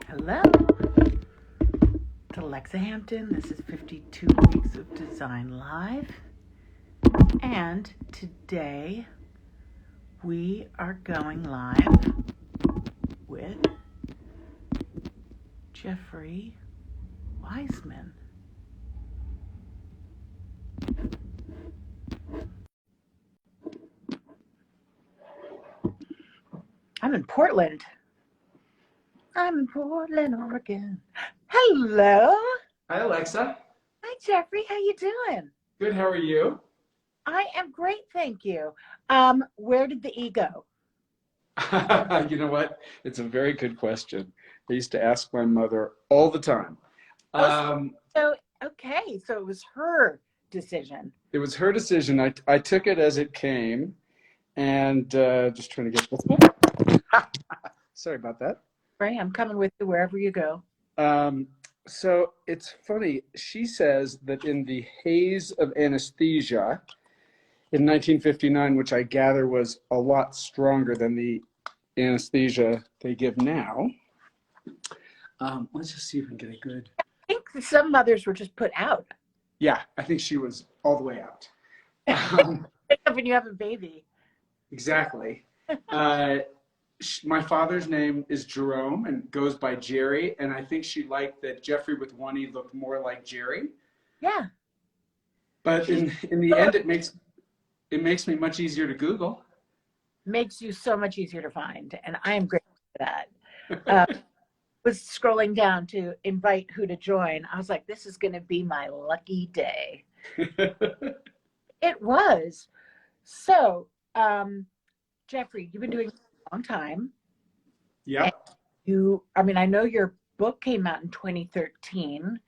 Hello, it's Alexa Hampton. This is 52 Weeks of Design Live. And today we are going live with Jeffry Weisman. I'm in Portland. Oregon. Hello. Hi, Alexa. Hi, Jeffrey. How you doing? Good. How are you? I am great, thank you. Where did the E go? You know what? It's a very good question. I used to ask my mother all the time. So it was her decision. It was her decision. I took it as it came, and just trying to get this one. Sorry about that. Right, I'm coming with you wherever you go. So it's funny. She says that in the haze of anesthesia in 1959, which I gather was a lot stronger than the anesthesia they give now. Let's just see if we can get a good. I think some mothers were just put out. Yeah, I think she was all the way out. When you have a baby. Exactly. My father's name is Jerome and goes by Jerry, and I think she liked that Jeffrey with one E looked more like Jerry. Yeah. But in the end, it makes me much easier to Google. Makes you so much easier to find, and I am grateful for that. Was scrolling down to invite who to join. I was like, this is going to be my lucky day. It was. So, Jeffrey, you've been doing this a long time. Yeah. I know your book came out in 2013.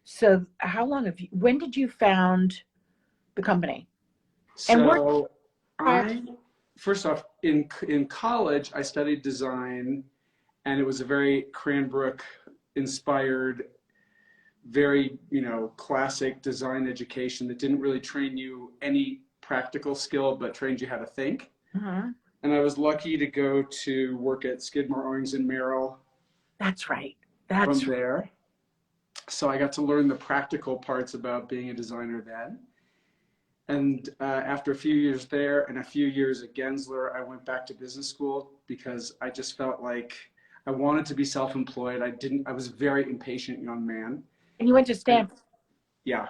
So when did you found the company? So first off, in college, I studied design, and it was a very Cranbrook inspired, very, classic design education that didn't really train you any practical skill, but trained you how to think. Mm-hmm. And I was lucky to go to work at Skidmore, Owings and Merrill. That's right. There. So I got to learn the practical parts about being a designer then. And after a few years there and a few years at Gensler, I went back to business school because I just felt like I wanted to be self-employed. I was a very impatient young man. And you went to Stanford. Yeah.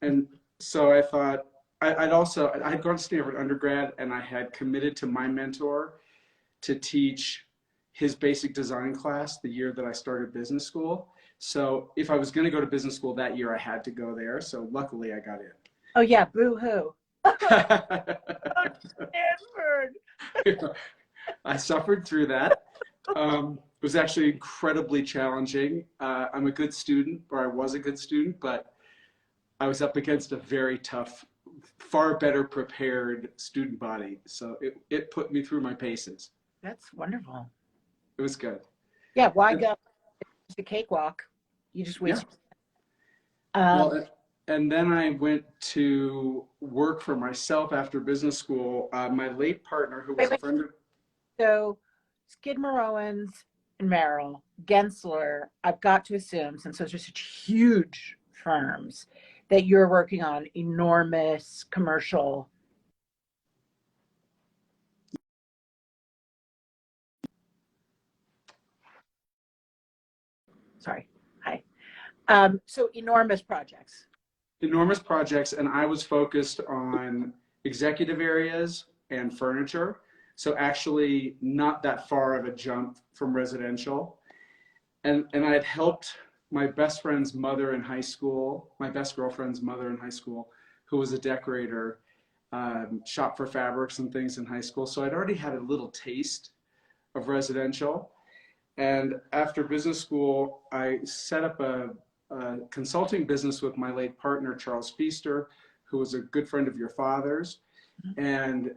And so I thought, I had gone to Stanford undergrad, and I had committed to my mentor to teach his basic design class the year that I started business school. So if I was going to go to business school that year, I had to go there. So luckily I got in. Oh yeah, boo-hoo. Stanford. I suffered through that. It was actually incredibly challenging. I'm a good student, or I was a good student, but I was up against a very tough, far better prepared student body. So it put me through my paces. That's wonderful. It was good. Yeah, why go? It's the cakewalk. You just wait. Yeah. And then I went to work for myself after business school. My late partner, who was a friend of... So Skidmore, Owens and Merrill, Gensler, I've got to assume, since those are such huge firms, that you're working on enormous commercial. Sorry. Hi. So enormous projects. Enormous projects, and I was focused on executive areas and furniture. So actually not that far of a jump from residential. And I had helped my best friend's mother in high school, my best girlfriend's mother in high school, who was a decorator, shop for fabrics and things in high school. So I'd already had a little taste of residential. And after business school, I set up a consulting business with my late partner, Charles Feaster, who was a good friend of your father's, and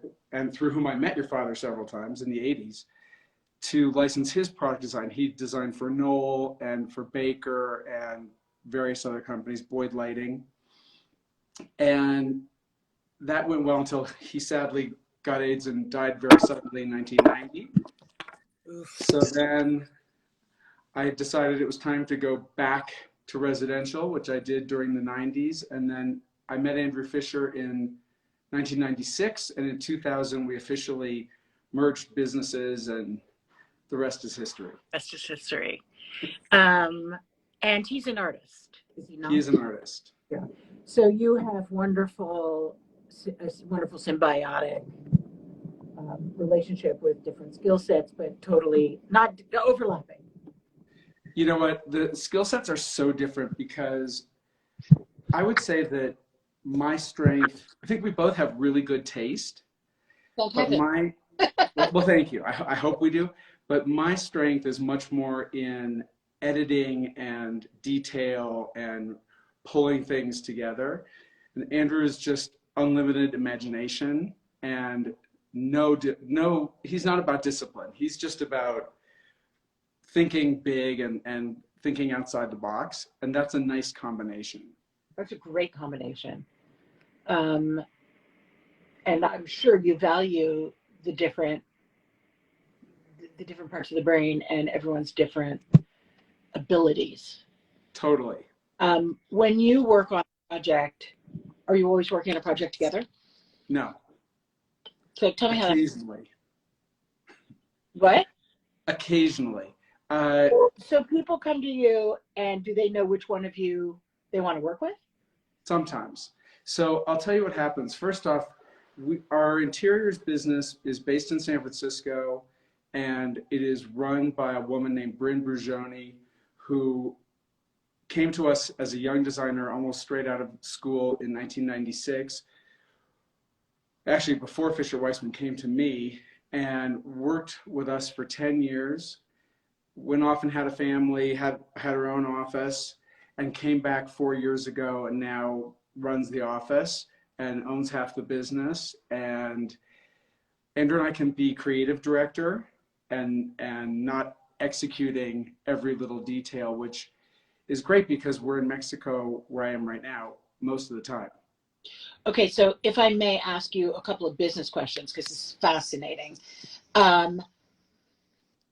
through whom I met your father several times in the 80s, to license his product design. He designed for Knoll and for Baker and various other companies, Boyd Lighting. And that went well until he sadly got AIDS and died very suddenly in 1990. So then I decided it was time to go back to residential, which I did during the 90s. And then I met Andrew Fisher in 1996. And in 2000, we officially merged businesses, and the rest is history. That's just history. And he's an artist, is he not? He is an artist. Yeah. So you have wonderful symbiotic relationship with different skill sets, but totally not overlapping. You know what? The skill sets are so different because I would say that my strength, I think we both have really good taste. Well, thank you. I hope we do. But my strength is much more in editing and detail and pulling things together. And Andrew is just unlimited imagination, and no, he's not about discipline. He's just about thinking big and thinking outside the box. And that's a nice combination. That's a great combination. And I'm sure you value the different parts of the brain and everyone's different abilities. Totally. When you work on a project, are you always working on a project together? No. So tell me how. Occasionally. What? Occasionally. So people come to you, and do they know which one of you they want to work with? Sometimes. So I'll tell you what happens. First off, our interiors business is based in San Francisco, and it is run by a woman named Bryn Brugioni, who came to us as a young designer almost straight out of school in 1996. Actually, before Fisher Weisman came to me, and worked with us for 10 years. Went off and had a family, had her own office, and came back 4 years ago and now runs the office and owns half the business. And Andrew and I can be creative director and not executing every little detail, which is great because we're in Mexico, where I am right now, most of the time. Okay, so if I may ask you a couple of business questions, because it's fascinating.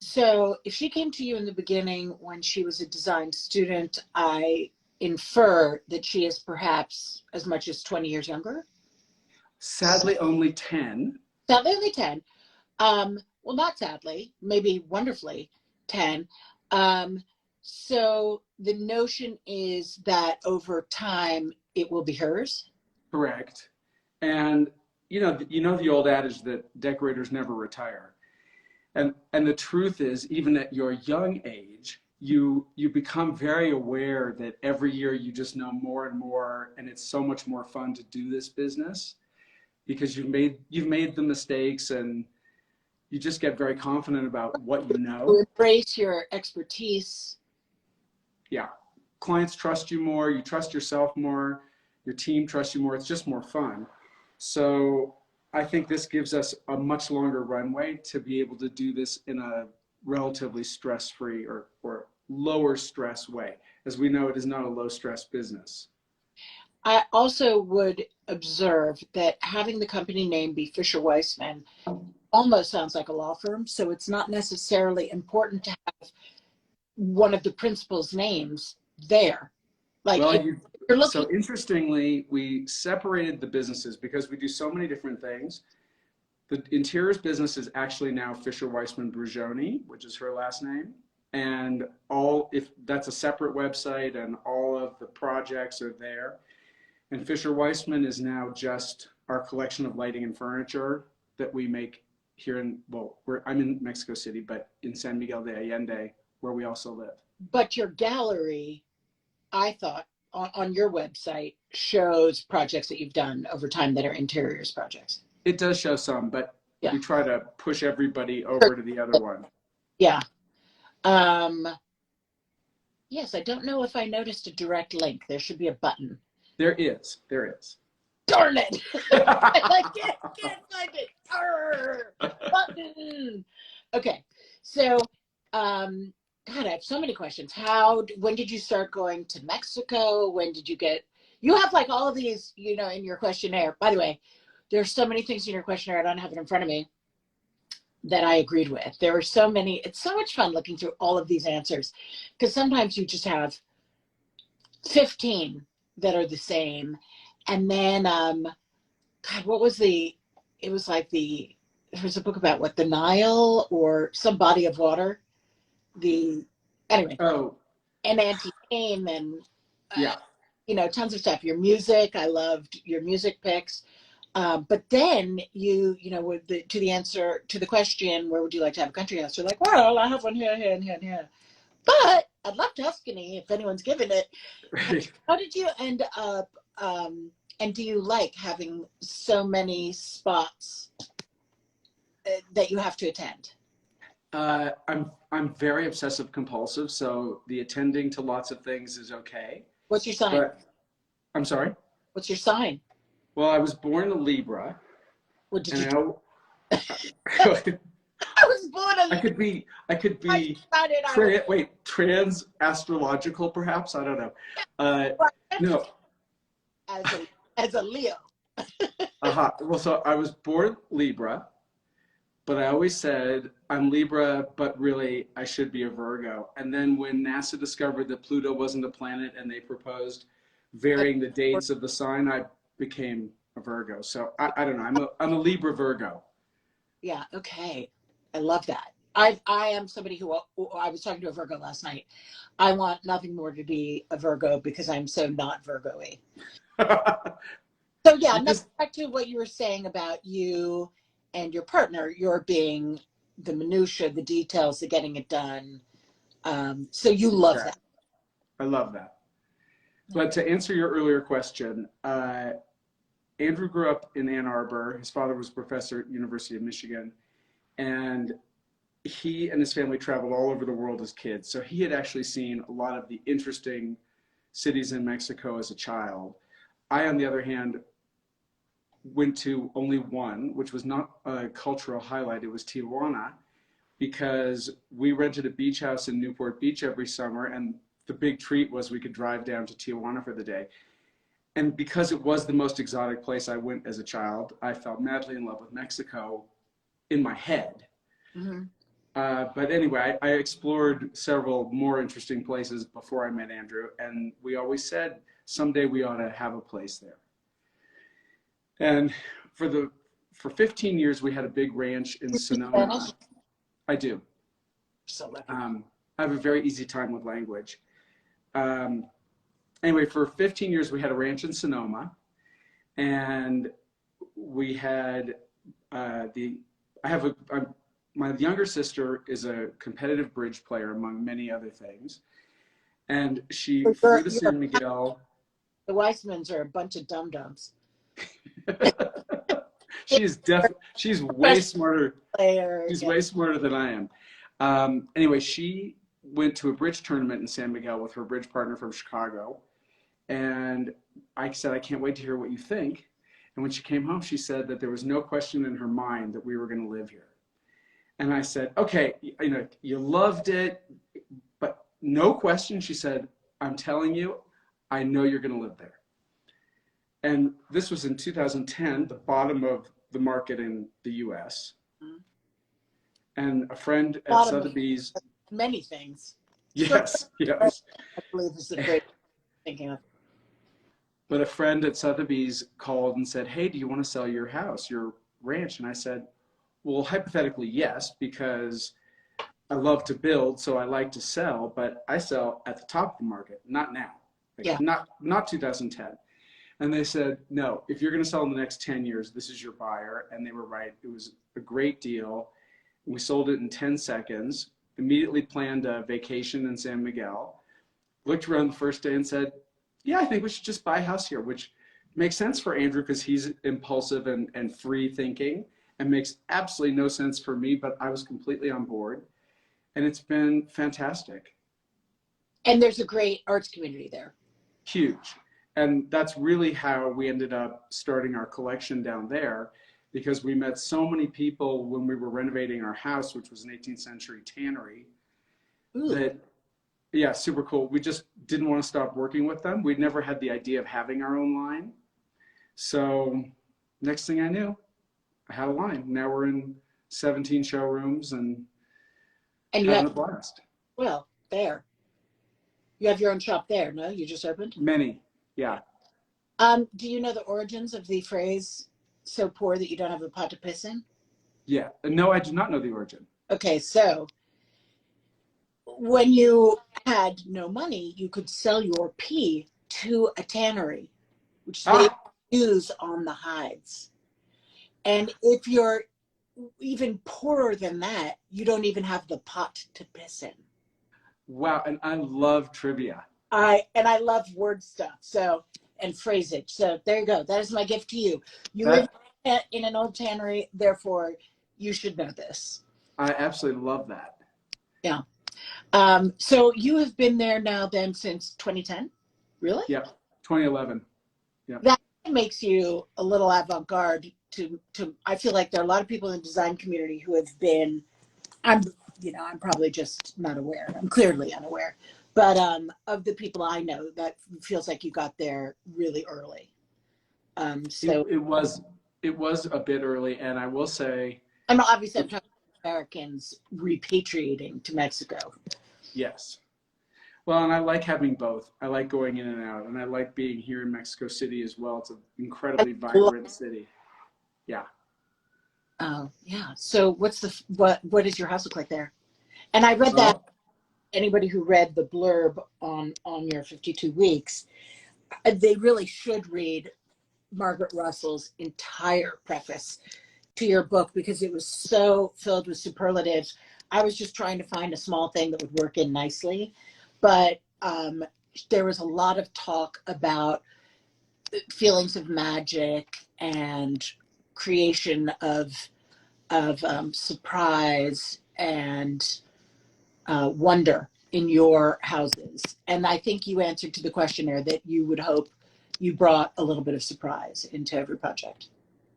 So if she came to you in the beginning when she was a design student, I infer that she is perhaps as much as 20 years younger? Sadly, only 10. Sadly, only 10. Well, not sadly, maybe wonderfully 10. So the notion is that over time, it will be hers? Correct. And you know the old adage that decorators never retire. And the truth is, even at your young age, you become very aware that every year you just know more and more, and it's so much more fun to do this business because you've made the mistakes, and you just get very confident about what you know. You embrace your expertise. Yeah. Clients trust you more, you trust yourself more, your team trusts you more. It's just more fun. So I think this gives us a much longer runway to be able to do this in a relatively stress-free or lower stress way. As we know, it is not a low stress business. I also would observe that having the company name be Fisher Weisman almost sounds like a law firm. So it's not necessarily important to have one of the principals' names there. Like, well, you're looking. So interestingly, we separated the businesses because we do so many different things. The interiors business is actually now Fisher Weisman Brugioni, which is her last name. And if that's a separate website, and all of the projects are there. And Fisher Weisman is now just our collection of lighting and furniture that we make here I'm in Mexico City, but in San Miguel de Allende, where we also live. But your gallery, I thought, on your website shows projects that you've done over time that are interiors projects. It does show some, but yeah, we try to push everybody over to the other one. Yeah. Yes, I don't know if I noticed a direct link. There should be a button. There is. Darn it! I can't find it. Arr, button. Okay, so God, I have so many questions. When did you start going to Mexico? When did you you have like all of these, in your questionnaire. By the way, there's so many things in your questionnaire. I don't have it in front of me. that I agreed with. There were so many. It's so much fun looking through all of these answers, because sometimes you just have 15 that are the same. And then, God, what was it was like there was a book about what, the Nile or some body of water. Anyway, Oh, and anti-aim and, yeah. tons of stuff. Your music, I loved your music picks. But then with to the answer to the question, where would you like to have a country house? You're like, well, I have one here, here, and here, and here. But I'd love Tuscany if anyone's given it. Right. How did you end up? And do you like having so many spots that you have to attend? I'm very obsessive compulsive, so the attending to lots of things is okay. What's your sign? But I'm sorry. What's your sign? Well, I was born a Libra, What did and you? I was born a. I could be trans astrological, perhaps. I don't know. No. As a Leo. Well, so I was born Libra, but I always said I'm Libra, but really I should be a Virgo. And then when NASA discovered that Pluto wasn't a planet and they proposed varying the dates of the sign, I became a Virgo. So I don't know. I'm a Libra Virgo. Yeah. Okay. I love that. I am somebody who I was talking to a Virgo last night. I want nothing more to be a Virgo because I'm so not Virgo-y. So yeah, back to what you were saying about you and your partner, you're being the minutia, the details, the getting it done. So you love that. I love that. But to answer your earlier question, Andrew grew up in Ann Arbor. His father was a professor at University of Michigan, and he and his family traveled all over the world as kids. So he had actually seen a lot of the interesting cities in Mexico as a child. I, on the other hand, went to only one, which was not a cultural highlight. It was Tijuana, because we rented a beach house in Newport Beach every summer, and the big treat was we could drive down to Tijuana for the day. And because it was the most exotic place I went as a child, I fell madly in love with Mexico in my head. Mm-hmm. But anyway, I explored several more interesting places before I met Andrew, and we always said someday we ought to have a place there. And for 15 years, we had a big ranch in Sonoma. Spanish? I do. So I have a very easy time with language. Anyway, for 15 years, we had a ranch in Sonoma, and we had my younger sister is a competitive bridge player, among many other things, and she flew to San Miguel. The Weismans are a bunch of dum-dums. She's way smarter. She's way smarter than I am. Anyway, she went to a bridge tournament in San Miguel with her bridge partner from Chicago. And I said, I can't wait to hear what you think. And when she came home, she said that there was no question in her mind that we were going to live here. And I said, okay, you loved it, but no question. She said, I'm telling you, I know you're going to live there. And this was in 2010, the bottom of the market in the US. Mm-hmm. And a friend at Sotheby's. Many things. Yes, yes. I believe is the great thinking of. But a friend at Sotheby's called and said, hey, do you want to sell your house, your ranch? And I said, well, hypothetically, yes, because I love to build, so I like to sell, but I sell at the top of the market, not now. Not 2010. And they said, no, if you're going to sell in the next 10 years, this is your buyer. And they were right. It was a great deal. We sold it in 10 seconds, immediately planned a vacation in San Miguel, looked around the first day and said, yeah, I think we should just buy a house here, which makes sense for Andrew because he's impulsive and free thinking, and makes absolutely no sense for me, but I was completely on board. And it's been fantastic. And there's a great arts community there. Huge. And that's really how we ended up starting our collection down there, because we met so many people when we were renovating our house, which was an 18th century tannery. Ooh. That, yeah, super cool. We just didn't want to stop working with them. We'd never had the idea of having our own line. So next thing I knew, I had a line. Now we're in 17 showrooms and you having have, a blast. well, there. You have your own shop there, no? You just opened? Many, yeah. Do you know the origins of the phrase, so poor that you don't have a pot to piss in? Yeah. No, I do not know the origin. Okay, so when you had no money, you could sell your pee to a tannery, which they Ah, use on the hides. And if you're even poorer than that, you don't even have the pot to piss in. wow. And I love trivia. I love word stuff, so, and phrasage. So there you go. That is my gift to you. You live That in an old tannery, therefore you should know this. I absolutely love that. Yeah. So you have been there now then since 2010? Really? Yeah. 2011. Yeah. That makes you a little avant-garde to I feel like there are a lot of people in the design community who have been, I'm I'm probably just not aware. I'm clearly unaware. But of the people I know, that feels like you got there really early. So It was a bit early, and I will say, I'm obviously I'm talking about Americans repatriating to Mexico. yes. Well, and I like having both. I like going in and out, and I like being here in Mexico City as well. It's an incredibly vibrant city. Yeah. Oh yeah. So what does your house look like there? And I read that Oh, anybody who read the blurb on your 52 weeks, they really should read Margaret Russell's entire preface to your book because it was so filled with superlatives. I was just trying to find a small thing that would work in nicely, but there was a lot of talk about feelings of magic and creation of surprise and wonder in your houses. And I think you answered to the questionnaire that you would hope you brought a little bit of surprise into every project.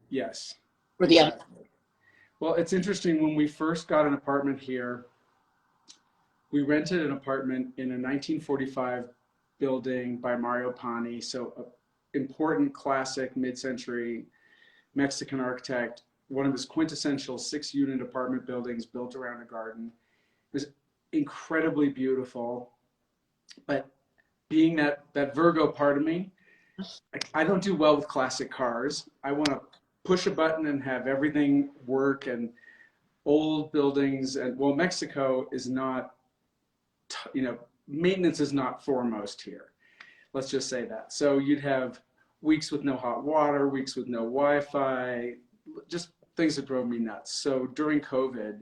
yes, Or the other. exactly. Well, it's interesting. When we first got an apartment here, we rented an apartment in a 1945 building by Mario Pani. So, important classic mid-century Mexican architect, one of his quintessential 6-unit apartment buildings built around a garden. It was incredibly beautiful, but being that Virgo part of me, I don't do well with classic cars. I want to push a button and have everything work, and old buildings. And well, Mexico is not, maintenance is not foremost here. Let's just say that. So you'd have weeks with no hot water, weeks with no Wi-Fi, just things that drove me nuts. So during COVID,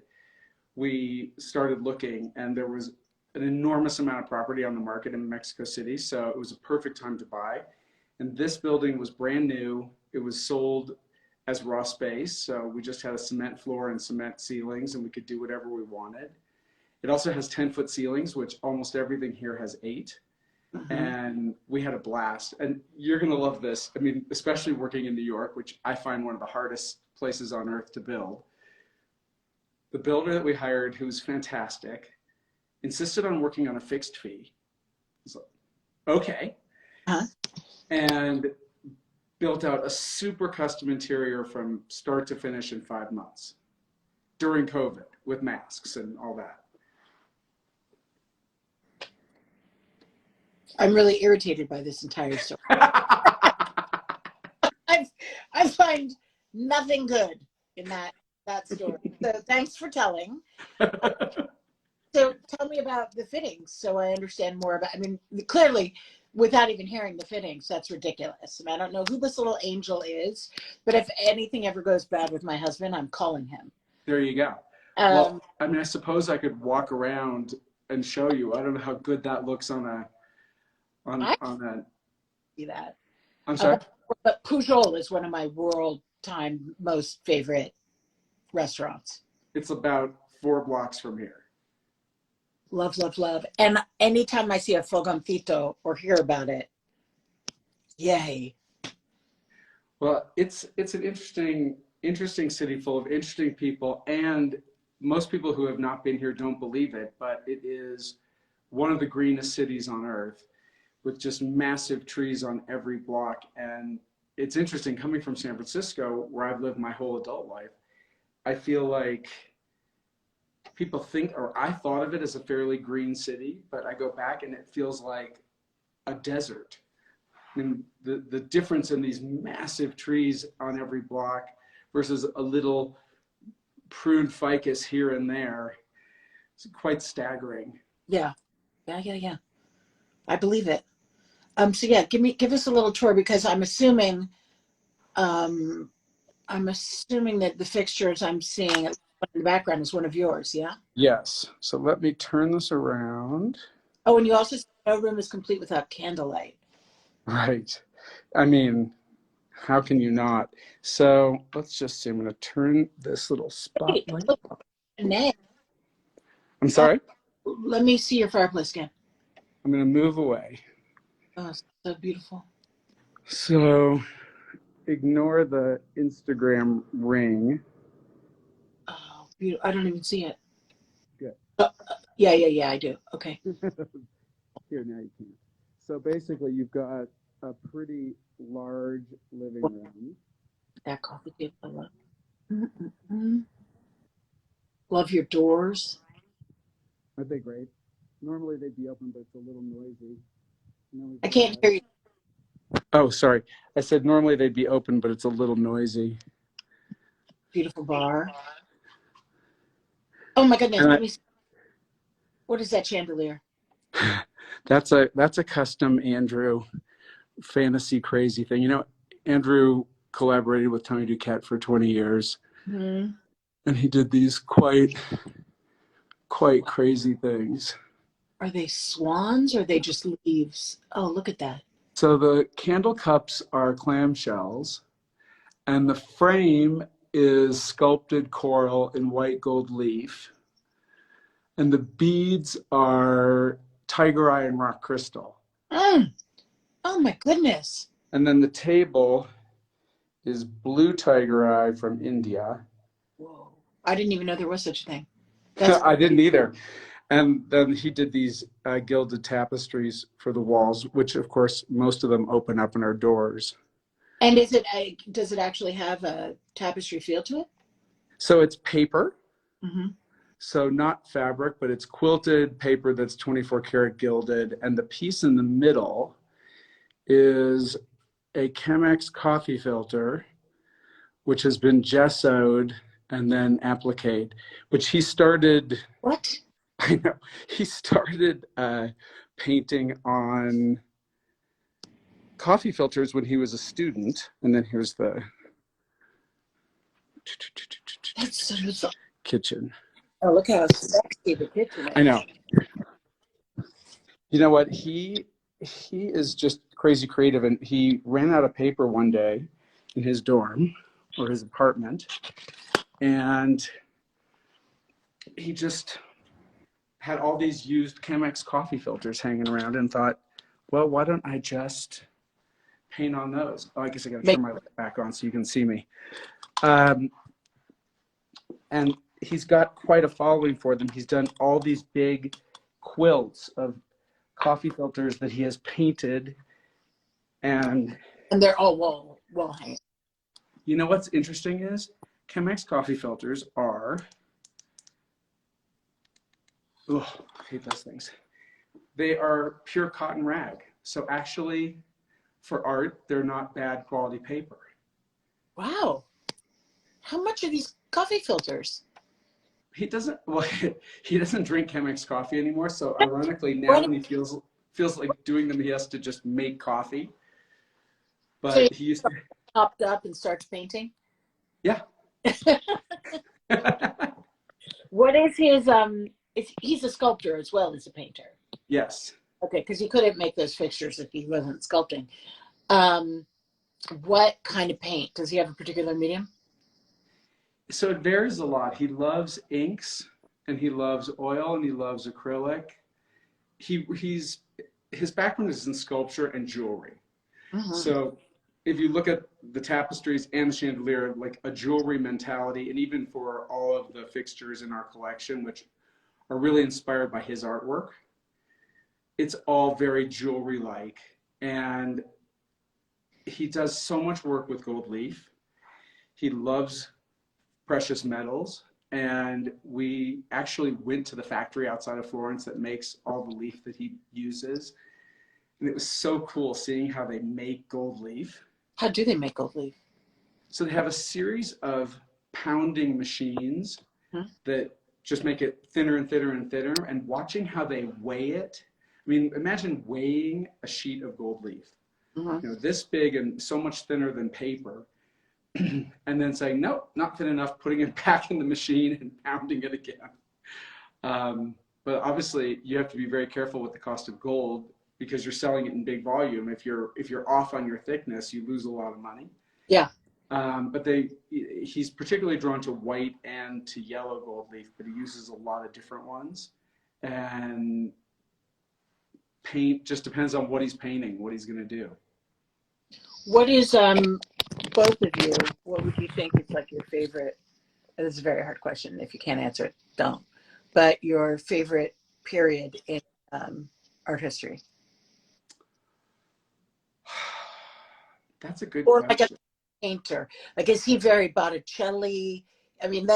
we started looking, and there was an enormous amount of property on the market in Mexico City. So it was a perfect time to buy. And this building was brand new. It was sold as raw space. So we just had a cement floor and cement ceilings, and we could do whatever we wanted. It also has 10-foot ceilings, which almost everything here has 8. Mm-hmm. And we had a blast. And you're going to love this. I mean, especially working in New York, which I find one of the hardest places on earth to build. The builder that we hired, who was fantastic, insisted on working on a fixed fee. I was like, okay. Huh? And built out a super custom interior from start to finish in 5 months during COVID with masks and all that. I'm really irritated by this entire story. I find nothing good in that story. So thanks for telling. So tell me about the fittings so I understand more about, I mean, clearly, without even hearing the fittings, that's ridiculous. And I don't know who this little angel is, but if anything ever goes bad with my husband, I'm calling him. There you go. Well, I mean, I suppose I could walk around and show you. I don't know how good that looks on a see that. I'm sorry? But Pujol is one of my world-time most favorite restaurants. It's about 4 blocks from here. Love, love, love. And anytime I see a fogoncito or hear about it, yay. Well, it's an interesting city full of interesting people, and most people who have not been here don't believe it, but it is one of the greenest cities on earth, with just massive trees on every block. And it's interesting, coming from San Francisco, where I've lived my whole adult life, I feel like people think, or I thought of it as a fairly green city, but I go back and it feels like a desert. And the difference in these massive trees on every block versus a little pruned ficus here and there, it's quite staggering. Yeah. Yeah. I believe it. So yeah, give us a little tour because um, I'm assuming that the fixtures I'm seeing in the background is one of yours, yeah? Yes. So let me turn this around. Oh, and you also said no room is complete without candlelight. Right. I mean, how can you not? So let's just see. I'm going to turn this little Hey, spotlight. look, Nay. I'm Oh, sorry. let me see your fireplace again. I'm going to move away. Oh, so beautiful. So ignore the Instagram ring. Oh, beautiful. I don't even see it. Good. Yeah, I do. Okay. Here, now you can. So basically, you've got a pretty large living Well, room. that coffee table, I love. Mm-mm-mm. Love your doors. Aren't they great? Normally they'd be open, but it's a little noisy. And then we've I got can't hear you. oh, sorry. I said normally they'd be open, but it's a little noisy. Beautiful bar. Oh my goodness. And Let me see. What is that chandelier? that's a custom Andrew fantasy crazy thing. You know, Andrew collaborated with Tony Duquette for 20 years, Hmm. and he did these quite crazy things. Are they swans or are they just leaves? Oh, look at that. So the candle cups are clamshells, and the frame is sculpted coral in white gold leaf, and the beads are tiger eye and rock crystal. Mm. Oh my goodness. And then the table is blue tiger eye from India. Whoa. I didn't even know there was such a thing. That's I didn't either. And then he did these gilded tapestries for the walls, which of course most of them open up in our doors. and does it actually have a tapestry feel to it? So it's paper, Hmm. so not fabric, but it's quilted paper that's 24 karat gilded. And the piece in the middle is a Chemex coffee filter, which has been gessoed and then appliqued, which he started, What? I know, he started painting on coffee filters when he was a student. And then here's the That's so. kitchen. Oh, look how sexy the kitchen I is. know. You know what? He is just crazy creative, and he ran out of paper one day in his dorm or his apartment, and he just had all these used Chemex coffee filters hanging around and thought, well, why don't I just paint on those? Oh, I guess I got to Make, turn my light back on so you can see me. Um, and he's got quite a following for them. He's done all these big quilts of coffee filters that he has painted. And and they're all wall hanging. you know what's interesting is Chemex coffee filters are, I hate those things. They are pure cotton rag. So actually, for art, they're not bad quality paper. Wow. How much are these coffee filters? He doesn't, well, he doesn't drink Chemex coffee anymore. So ironically, now What? when he feels like doing them, he has to just make coffee. So he But he used to, popped up and starts painting. yeah. What is his he's a sculptor as well as a painter. Yes. Okay, because he couldn't make those fixtures if he wasn't sculpting. Um, what kind of paint? Does he have a particular medium? So it varies a lot. He loves inks and he loves oil and he loves acrylic. He's his background is in sculpture and jewelry. Mm-hmm. So if you look at the tapestries and the chandelier, like a jewelry mentality, and even for all of the fixtures in our collection, which are really inspired by his artwork, it's all very jewelry-like. And he does so much work with gold leaf. He loves precious metals. And we actually went to the factory outside of Florence that makes all the leaf that he uses. And it was so cool seeing how they make gold leaf. How do they make gold leaf? So they have a series of pounding machines that just make it thinner and thinner and thinner, and watching how they weigh it. I mean, imagine weighing a sheet of gold leaf, this big and so much thinner than paper, and then saying, nope, not thin enough, putting it back in the machine and pounding it again. But obviously you have to be very careful with the cost of gold because you're selling it in big volume. If you're off on your thickness, you lose a lot of money. Yeah. But he's particularly drawn to white and to yellow gold leaf, but he uses a lot of different ones. And paint just depends on what he's painting, what he's going to do. What is, both of you, what would you think is like your favorite, this is a very hard question. If you can't answer it, don't. But your favorite period in art history? That's a good or question. Like a painter, like is he very Botticelli? I mean,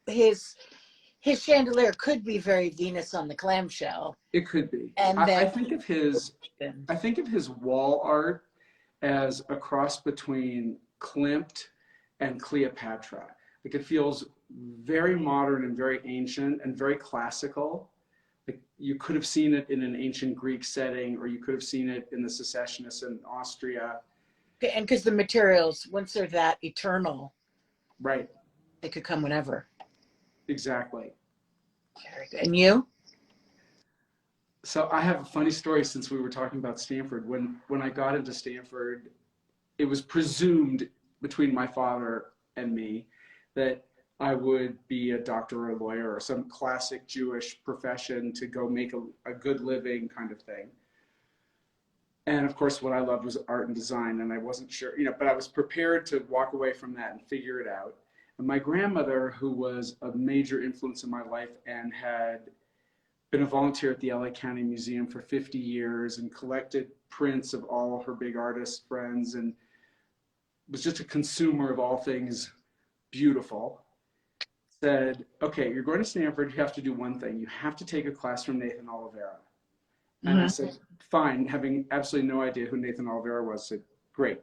his chandelier could be very Venus on the clamshell. It could be. And I think of his wall art as a cross between Klimt and Cleopatra. Like it feels very modern and very ancient and very classical. Like you could have seen it in an ancient Greek setting, or you could have seen it in the Secessionists in Austria. And because the materials, once they're that eternal, right, they could come whenever. Exactly. Very good. And you? So I have a funny story since we were talking about Stanford. When I got into Stanford, it was presumed between my father and me that I would be a doctor or a lawyer or some classic Jewish profession to go make a good living kind of thing. And of course, what I loved was art and design, and I wasn't sure, but I was prepared to walk away from that and figure it out. And my grandmother, who was a major influence in my life and had been a volunteer at the LA County Museum for 50 years and collected prints of all her big artist friends and was just a consumer of all things beautiful, said, okay, you're going to Stanford, you have to do one thing. You have to take a class from Nathan Oliveira. And I said, fine, having absolutely no idea who Nathan Oliveira was. I said, great.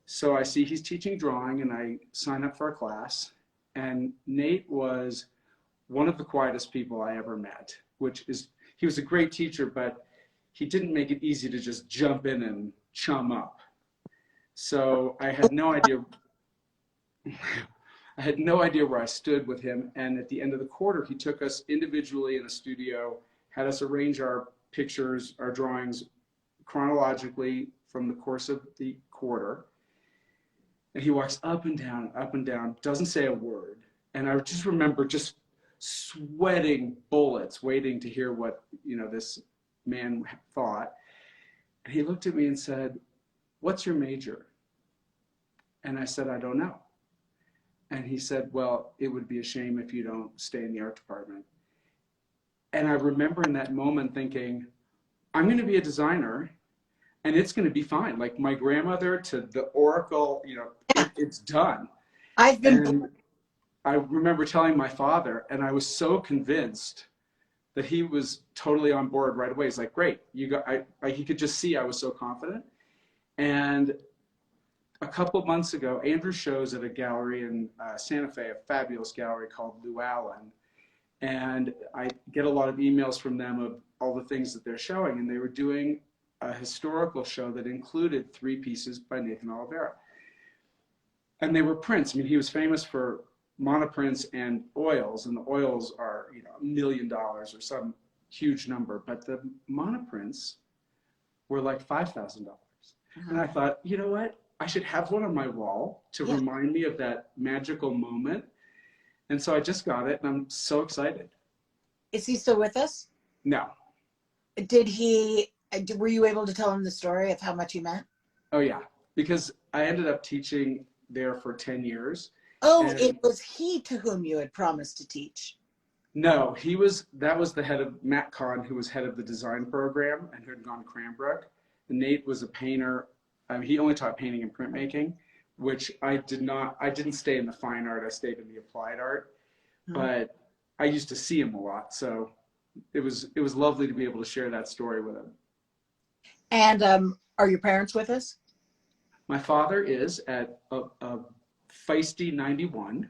So I see he's teaching drawing, and I sign up for a class. And Nate was one of the quietest people I ever met, he was a great teacher, but he didn't make it easy to just jump in and chum up. So I had no idea. I had no idea where I stood with him. And at the end of the quarter, he took us individually in a studio, had us arrange our pictures, our drawings chronologically from the course of the quarter. And he walks up and down, doesn't say a word. And I just remember just sweating bullets, waiting to hear what, this man thought. And he looked at me and said, "What's your major?" And I said, "I don't know." And he said, "Well, it would be a shame if you don't stay in the art department." And I remember in that moment thinking, I'm going to be a designer and it's going to be fine. Like my grandmother to the Oracle, it's done. And I remember telling my father, and I was so convinced that he was totally on board right away. He's like, great, he could just see I was so confident. And a couple of months ago, Andrew shows at a gallery in Santa Fe, a fabulous gallery called Llewellyn. And I get a lot of emails from them of all the things that they're showing. And they were doing a historical show that included 3 pieces by Nathan Oliveira. And they were prints. I mean, he was famous for monoprints and oils. And the oils are, $1 million or some huge number. But the monoprints were like $5,000. And I thought, you know what? I should have one on my wall to remind me of that magical moment. And so I just got it, and I'm so excited. Is he still with us? No. Were you able to tell him the story of how much he meant? Oh, yeah. Because I ended up teaching there for 10 years. Oh, it was he to whom you had promised to teach. No, that was the head of Matt Kahn, who was head of the design program and who had gone to Cranbrook. And Nate was a painter. He only taught painting and printmaking, which I didn't stay in the fine art, I stayed in the applied art, but I used to see him a lot. So it was lovely to be able to share that story with him. And are your parents with us? My father is at a feisty 91.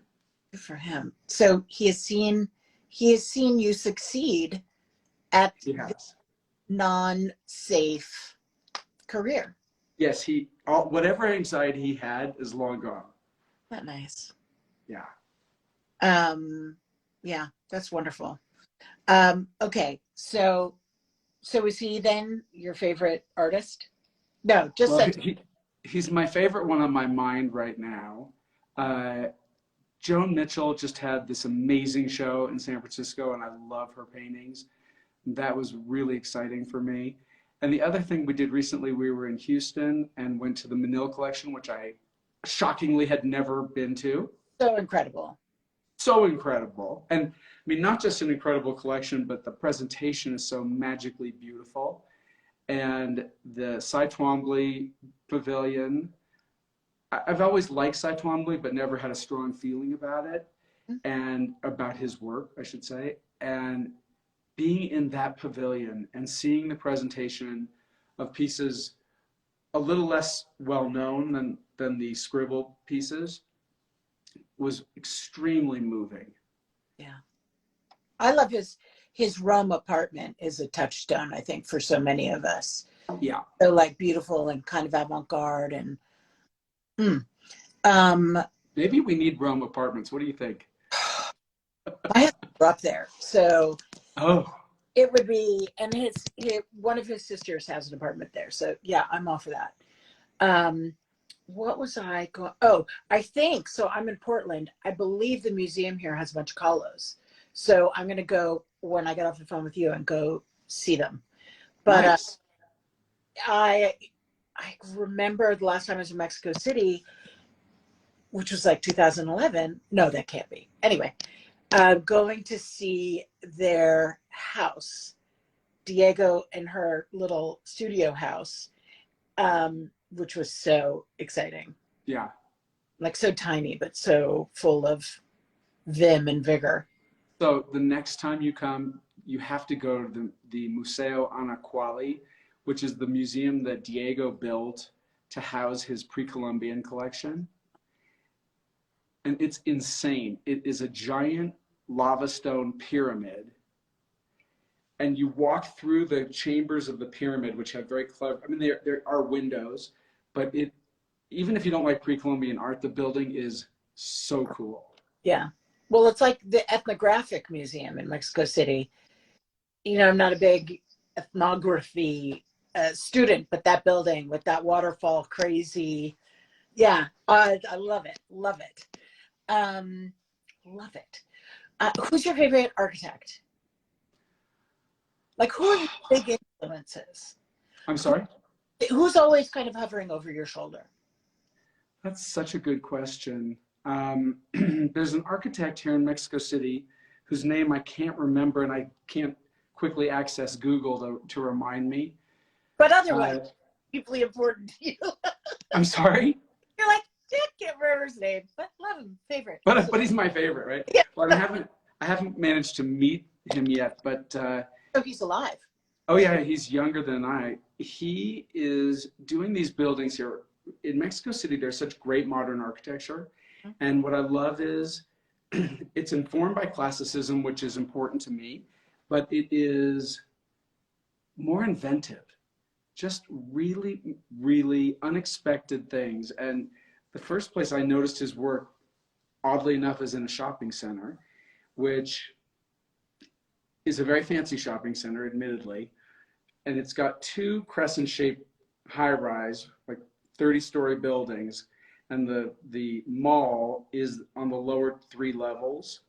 Good for him. So he has seen you succeed at the Yes. non-safe career. Yes, whatever anxiety he had is long gone. That nice. Yeah. Yeah, that's wonderful. Okay, so is he then your favorite artist? No, just Well, said. he's my favorite one on my mind right now. Joan Mitchell just had this amazing show in San Francisco, and I love her paintings. That was really exciting for me. And the other thing we did recently, we were in Houston and went to the Manil collection, which I shockingly had never been to. So incredible. So incredible. And I mean, not just an incredible collection, but the presentation is so magically beautiful. And the Cy Twombly Pavilion, I've always liked Cy Twombly, but never had a strong feeling about it, and about his work, I should say. And being in that pavilion and seeing the presentation of pieces a little less well known than the scribble pieces was extremely moving. Yeah. I love his Rome apartment is a touchstone, I think, for so many of us. Yeah. So like beautiful and kind of avant-garde and maybe we need Rome apartments. What do you think? I have to grow up there. So it would be, and one of his sisters has an apartment there. So yeah, I'm all for that. What was I going? Oh, I think so. I'm in Portland. I believe the museum here has a bunch of Kahlos. So I'm going to go when I get off the phone with you and go see them. But nice. I remember the last time I was in Mexico City, which was like 2011. No, that can't be. Anyway, going to see their house, Diego and her little studio house, which was so exciting. Yeah. Like so tiny, but so full of vim and vigor. So the next time you come, you have to go to the Museo Anaquali, which is the museum that Diego built to house his pre-Columbian collection. And it's insane. It is a giant lava stone pyramid. And you walk through the chambers of the pyramid, which have very clever, I mean, there are windows, but even if you don't like pre-Columbian art, the building is so cool. Yeah. Well, it's like the ethnographic museum in Mexico City. You know, I'm not a big ethnography student, but that building with that waterfall, crazy. Yeah, I love it. Love it. Love it. Who's your favorite architect? Like, who are your big influences? I'm sorry? Who's always kind of hovering over your shoulder? That's such a good question. There's an architect here in Mexico City whose name I can't remember, and I can't quickly access Google to remind me. But otherwise, deeply important to you. I'm sorry? You're like, I can't remember his name, but love him, favorite. But he's my favorite, right? Yeah. Well, I haven't managed to meet him yet, but so he's alive. Oh yeah, he's younger than I. He is doing these buildings here in Mexico City. There's such great modern architecture, and what I love is it's informed by classicism, which is important to me, but it is more inventive. Just really, really unexpected things. And the first place I noticed his work, oddly enough, is in a shopping center, which is a very fancy shopping center, admittedly. And it's got two crescent-shaped high-rise, like 30-story buildings. And the mall is on the lower 3 levels.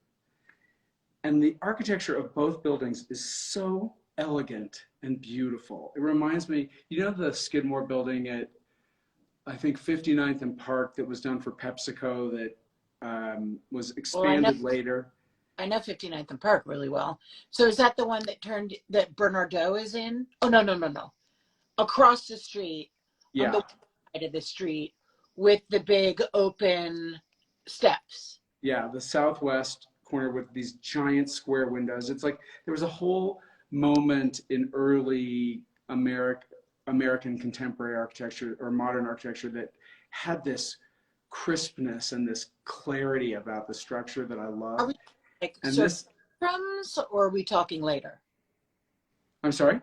And the architecture of both buildings is so elegant and beautiful. It reminds me, you know, the Skidmore building at, I think, 59th and Park that was done for PepsiCo that was expanded later. I know 59th and Park really well. So is that the one that Bernardo is in? Oh, no. Across the street, on the side of the street, with the big open steps. Yeah, the southwest corner with these giant square windows. It's like there was a whole moment in early American contemporary architecture or modern architecture that had this crispness and this clarity about the structure that I Are love. we like And this, Seagram's, or are we talking later? I'm sorry?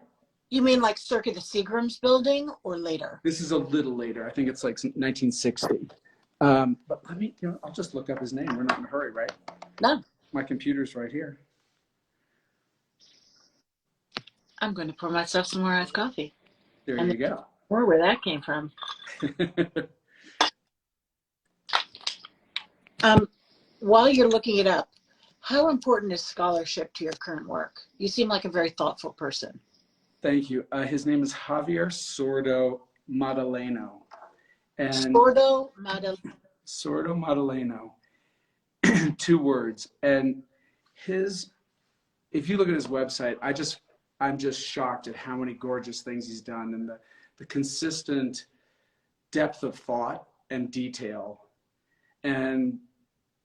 You mean like circa the Seagram's building or later? This is a little later. I think it's like 1960. But let me, I'll just look up his name. We're not in a hurry, right? No. My computer's right here. I'm going to pour myself some more iced coffee. There you go. More where that came from. While you're looking it up, how important is scholarship to your current work? You seem like a very thoughtful person. Thank you. His name is Javier Sordo Madaleno. And Sordo Madaleno. 2 words. And if you look at his website, I'm just shocked at how many gorgeous things he's done, and the consistent depth of thought and detail. And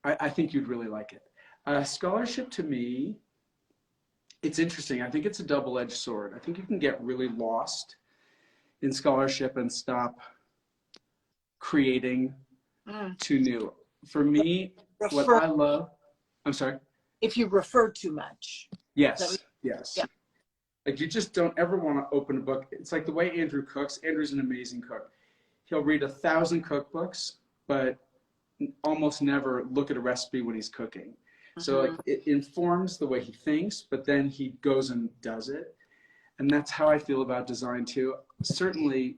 I think you'd really like it. Scholarship to me, it's interesting. I think it's a double-edged sword. I think you can get really lost in scholarship and stop creating too new. For me, what I love, I'm sorry? If you refer too much. Yes, yes. Yeah. Like, you just don't ever want to open a book. It's like the way Andrew cooks. Andrew's an amazing cook. He'll read 1,000 cookbooks, but almost never look at a recipe when he's cooking. So like, it informs the way he thinks, but then he goes and does it. And that's how I feel about design too. Certainly,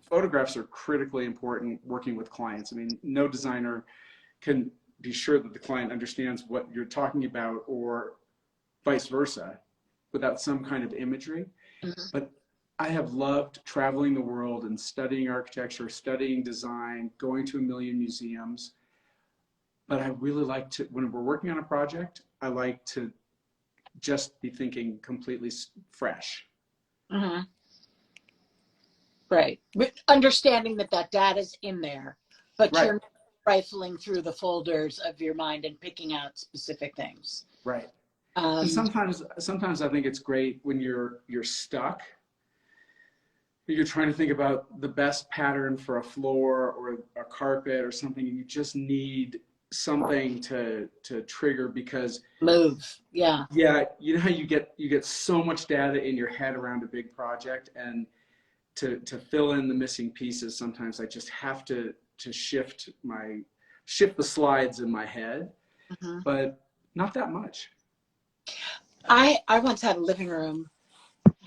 photographs are critically important working with clients. I mean, no designer can be sure that the client understands what you're talking about, or vice versa, without some kind of imagery. But I have loved traveling the world and studying architecture, studying design, going to a million museums. But I really like to, when we're working on a project, I like to just be thinking completely fresh. Right. But understanding that data's in there, but Right. you're not rifling through the folders of your mind and picking out specific things. Right. And sometimes I think it's great when you're stuck. You're trying to think about the best pattern for a floor or a carpet or something, and you just need something to trigger, because yeah, you know how you get so much data in your head around a big project, and to fill in the missing pieces, sometimes I just have to shift the slides in my head, but not that much. I once had a living room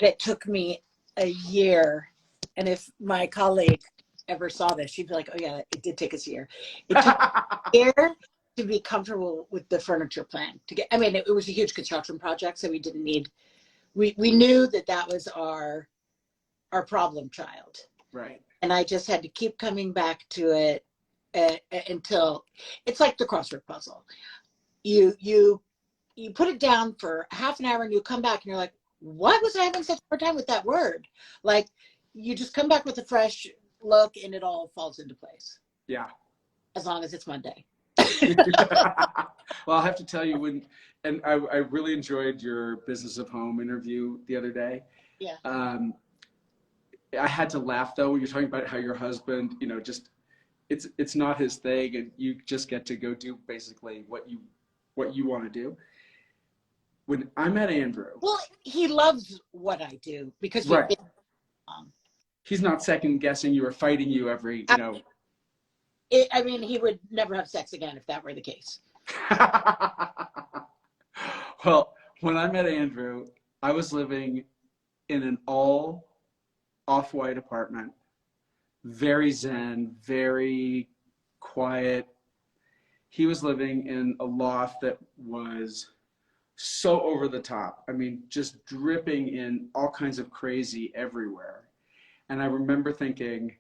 that took me a year, and if my colleague ever saw this, she'd be like, oh yeah, it did take us a year. It took a year to be comfortable with the furniture plan. I mean, it was a huge construction project, so we didn't need, we knew that was our problem child. Right. And I just had to keep coming back to it until, it's like the crossword puzzle. You put it down for half an hour and you come back and you're like, why was I having such a hard time with that word? Like, you just come back with a fresh look and it all falls into place. Yeah. As long as it's Monday. Well, I'll have to tell you, I really enjoyed your Business of Home interview the other day. Yeah. I had to laugh though when you're talking about how your husband, just it's not his thing, and you just get to go do basically what you want to do. When I met Andrew, well, he loves what I do because right. He's not second guessing you or fighting you every, I mean, he would never have sex again if that were the case. Well, when I met Andrew, I was living in an all off-white apartment, very zen, very quiet. He was living in a loft that was so over the top. I mean, just dripping in all kinds of crazy everywhere. And I remember thinking,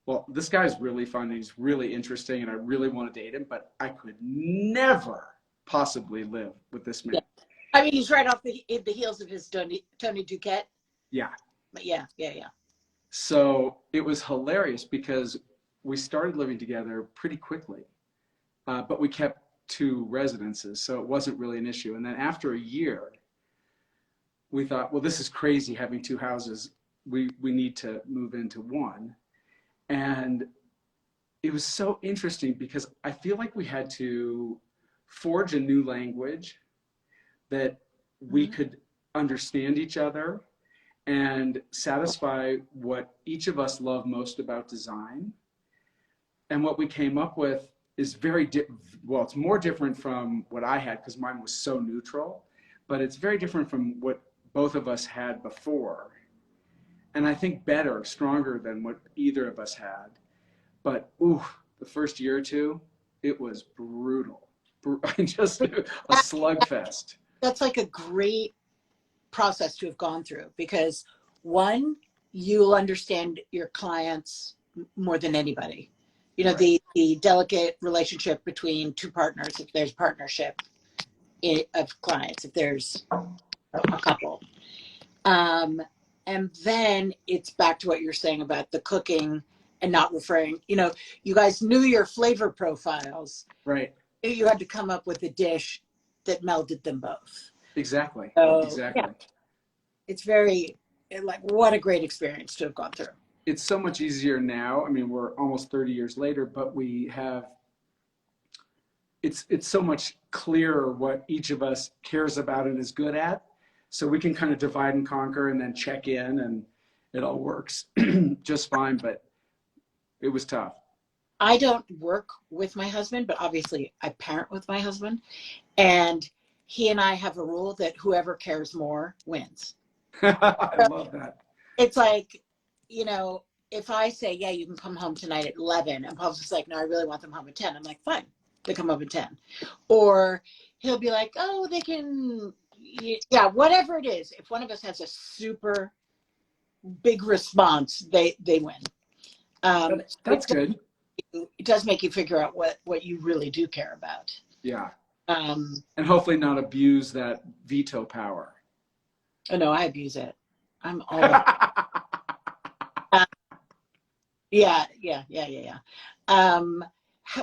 well, this guy's really fun, he's really interesting, and I really want to date him, but I could never possibly live with this man. Yeah. I mean, he's right off the heels of his Tony Duquette. Yeah. But yeah. So it was hilarious because we started living together pretty quickly, but we kept 2 residences, so it wasn't really an issue. And then after a year, we thought, well, this is crazy having 2 houses. We need to move into one. And it was so interesting because I feel like we had to forge a new language that we could understand each other and satisfy what each of us love most about design. And what we came up with is well, it's more different from what I had because mine was so neutral, but it's very different from what both of us had before. And I think better, stronger than what either of us had. But ooh, the first year or 2, it was brutal. Just a slugfest. That's like a great process to have gone through because one, you'll understand your clients more than anybody. You know, Right. the delicate relationship between 2 partners, if there's partnership of clients, if there's a couple. And then it's back to what you're saying about the cooking and not referring, you know, you guys knew your flavor profiles. Right. You had to come up with a dish that melded them both. Exactly. So, Exactly. yeah, it's very, like, what a great experience to have gone through. It's so much easier now. I mean, we're almost 30 years later, but it's so much clearer what each of us cares about and is good at. So we can kind of divide and conquer and then check in, and it all works just fine, but it was tough. I don't work with my husband, but obviously I parent with my husband. And he and I have a rule that whoever cares more wins. I love that. It's like, you know, if I say, yeah, you can come home tonight at 11, and Paul's just like, no, I really want them home at 10. I'm like, fine, they come home at 10. Or he'll be like, oh, they can, yeah, whatever it is. If one of us has a super big response, they win. That's good. It does make you figure out what you really do care about. Yeah. Um, And hopefully not abuse that veto power. oh no, I abuse it. I'm all about yeah.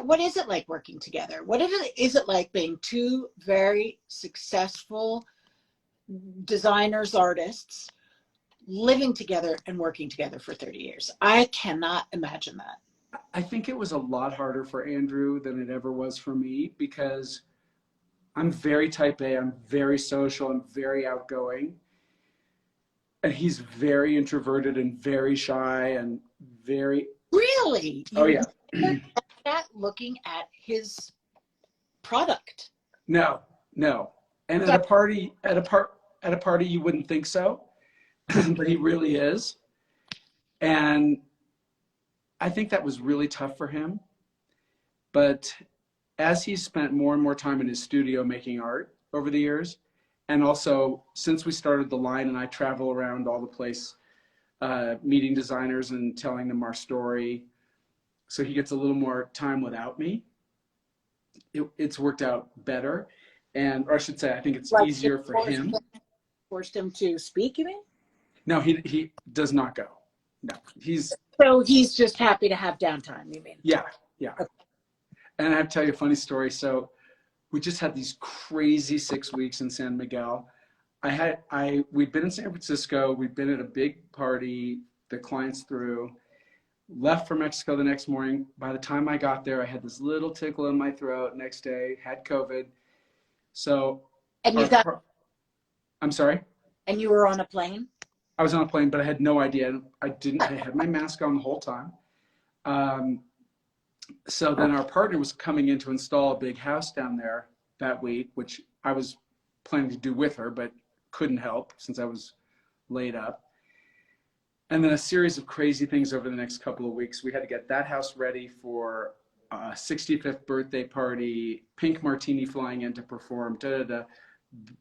What is it like working together? What is it like being 2 very successful designers, artists, living together and working together for 30 years? I cannot imagine that. I think it was a lot harder for Andrew than it ever was for me because I'm very type A, I'm very social, I'm very outgoing. And he's very introverted and very shy and very. Really? Oh, You yeah. that looking at his product. No, no. And at a party, at a party, you wouldn't think so, but he really is. And I think that was really tough for him. But as he's spent more and more time in his studio making art over the years, and also since we started the line and I travel around all the place, meeting designers and telling them our story, so he gets a little more time without me, it's worked out better. And, or I should say, I think it's Like easier for him. Forced him to speak, you mean? No, he does not go. No, so he's just happy to have downtime, you mean? Yeah. Okay. And I have to tell you a funny story. So we just had these crazy 6 weeks in San Miguel. We'd been in San Francisco. We'd been at a big party the clients threw, left for Mexico the next morning. By the time I got there, I had this little tickle in my throat. Next day, had COVID. So, and I'm sorry? And you were on a plane? I was on a plane, but I had no idea. I had my mask on the whole time. So then our partner was coming in to install a big house down there that week, which I was planning to do with her, but couldn't help since I was laid up. And then a series of crazy things over the next couple of weeks. We had to get that house ready for a 65th birthday party, Pink Martini flying in to perform, The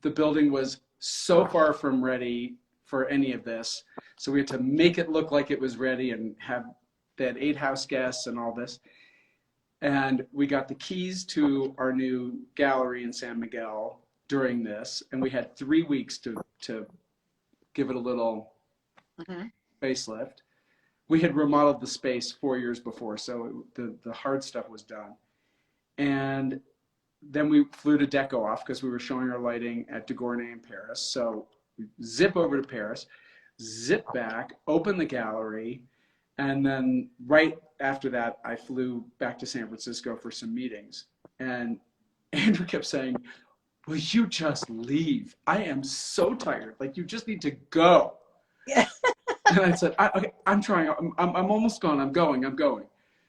building was so far from ready for any of this. So we had to make it look like it was ready and they had 8 house guests and all this. And we got the keys to our new gallery in San Miguel during this. And we had 3 weeks to give it a little facelift. we had remodeled the space 4 years before, so the hard stuff was done. And then we flew to Deco off because we were showing our lighting at de Gournay in Paris. So we zip over to Paris, zip back, open the gallery, and then right after that, I flew back to San Francisco for some meetings. And Andrew kept saying, will you just leave? I am so tired. Like, you just need to go. Yeah. And I said, okay, I'm trying. I'm almost gone. I'm going.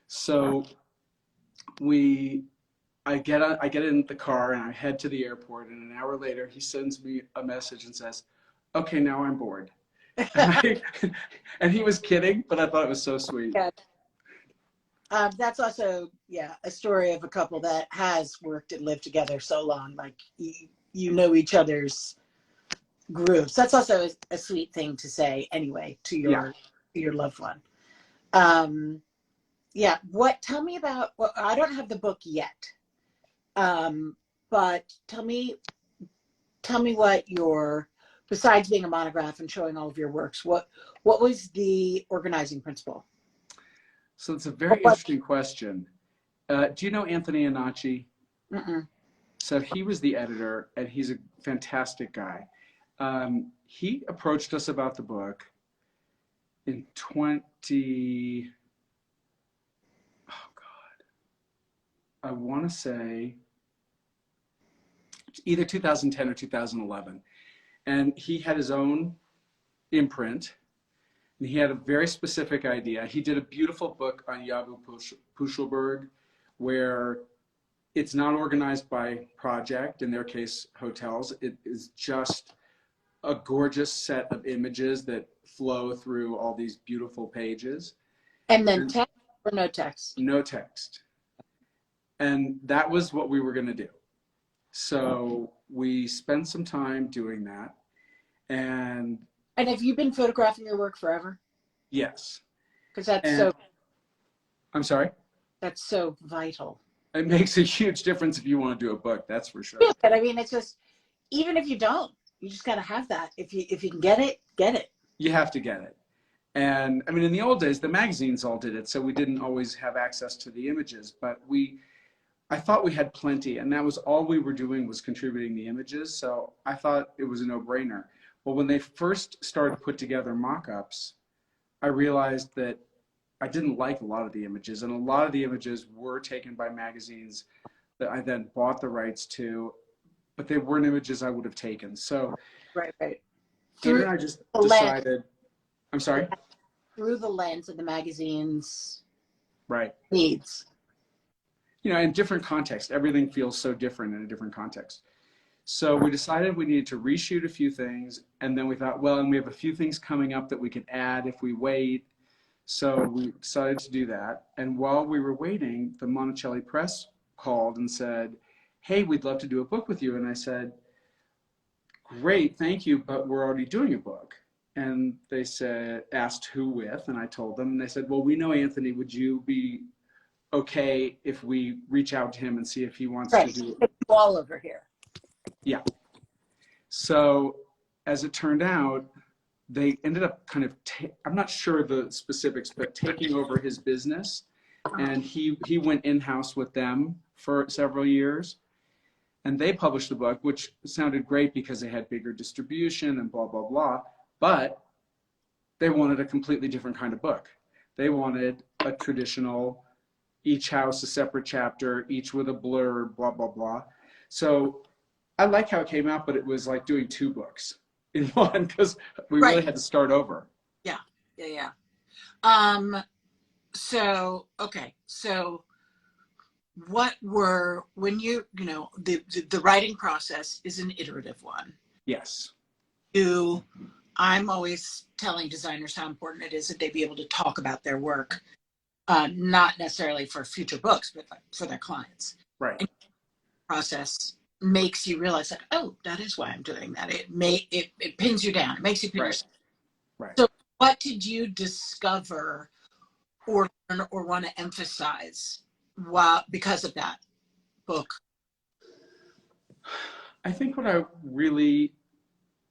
So I get in the car and I head to the airport. And an hour later, he sends me a message and says, okay, now I'm bored. And he was kidding, but I thought it was so sweet. Yeah. That's also, a story of a couple that has worked and lived together so long. Like, you know each other's grooves. That's also a sweet thing to say anyway to your loved one. Tell me about, well, I don't have the book yet. But tell me what besides being a monograph and showing all of your works, what was the organizing principle? So it's a very interesting question. Do you know Anthony Anacci? Mm-mm. So he was the editor, and he's a fantastic guy. He approached us about the book in I want to say either 2010 or 2011. And he had his own imprint, and he had a very specific idea. He did a beautiful book on Jabu Puschelberg, where it's not organized by project, in their case, hotels. It is just a gorgeous set of images that flow through all these beautiful pages. And then text or no text? No text. And that was what we were going to do. So we spent some time doing that. And have you been photographing your work forever? Yes. Because that's I'm sorry? That's so vital. It makes a huge difference if you want to do a book, that's for sure. Yeah, but I mean, it's just, even if you don't, you just got to have that. If you can get it, get it. You have to get it. And I mean, in the old days, the magazines all did it, so we didn't always have access to the images, but I thought we had plenty, and that was all we were doing, was contributing the images. So I thought it was a no-brainer. Well, when they first started to put together mock-ups, I realized that I didn't like a lot of the images, and a lot of the images were taken by magazines that I then bought the rights to, but they weren't images I would have taken. So right. Andrew and I just decided, I'm sorry? Through the lens of the magazine's needs. You know, in different contexts, everything feels so different in a different context. So we decided we needed to reshoot a few things, and then we thought, well, and we have a few things coming up that we could add if we wait. So we decided to do that. And while we were waiting, the Monticelli Press called and said, hey, we'd love to do a book with you. And I said, great, thank you, but we're already doing a book. And they asked who with, and I told them, and they said, well, we know Anthony, would you be okay if we reach out to him and see if he wants to do it? All over here. Yeah. So as it turned out, they ended up kind of, I'm not sure the specifics, but taking over his business. And he went in-house with them for several years. And they published the book, which sounded great because they had bigger distribution and blah, blah, blah. But they wanted a completely different kind of book. They wanted a traditional, each house a separate chapter, each with a blurb, blah, blah, blah. So I like how it came out, but it was like doing two books in one, because we really had to start over. Yeah. So what were, when the writing process is an iterative one. Yes. I'm always telling designers how important it is that they be able to talk about their work, not necessarily for future books, but for their clients. Right. And the process makes you realize that, oh, that is why I'm doing that. It pins you down. It makes you pin yourself. Right. So what did you discover or learn or want to emphasize because of that book? I think what I really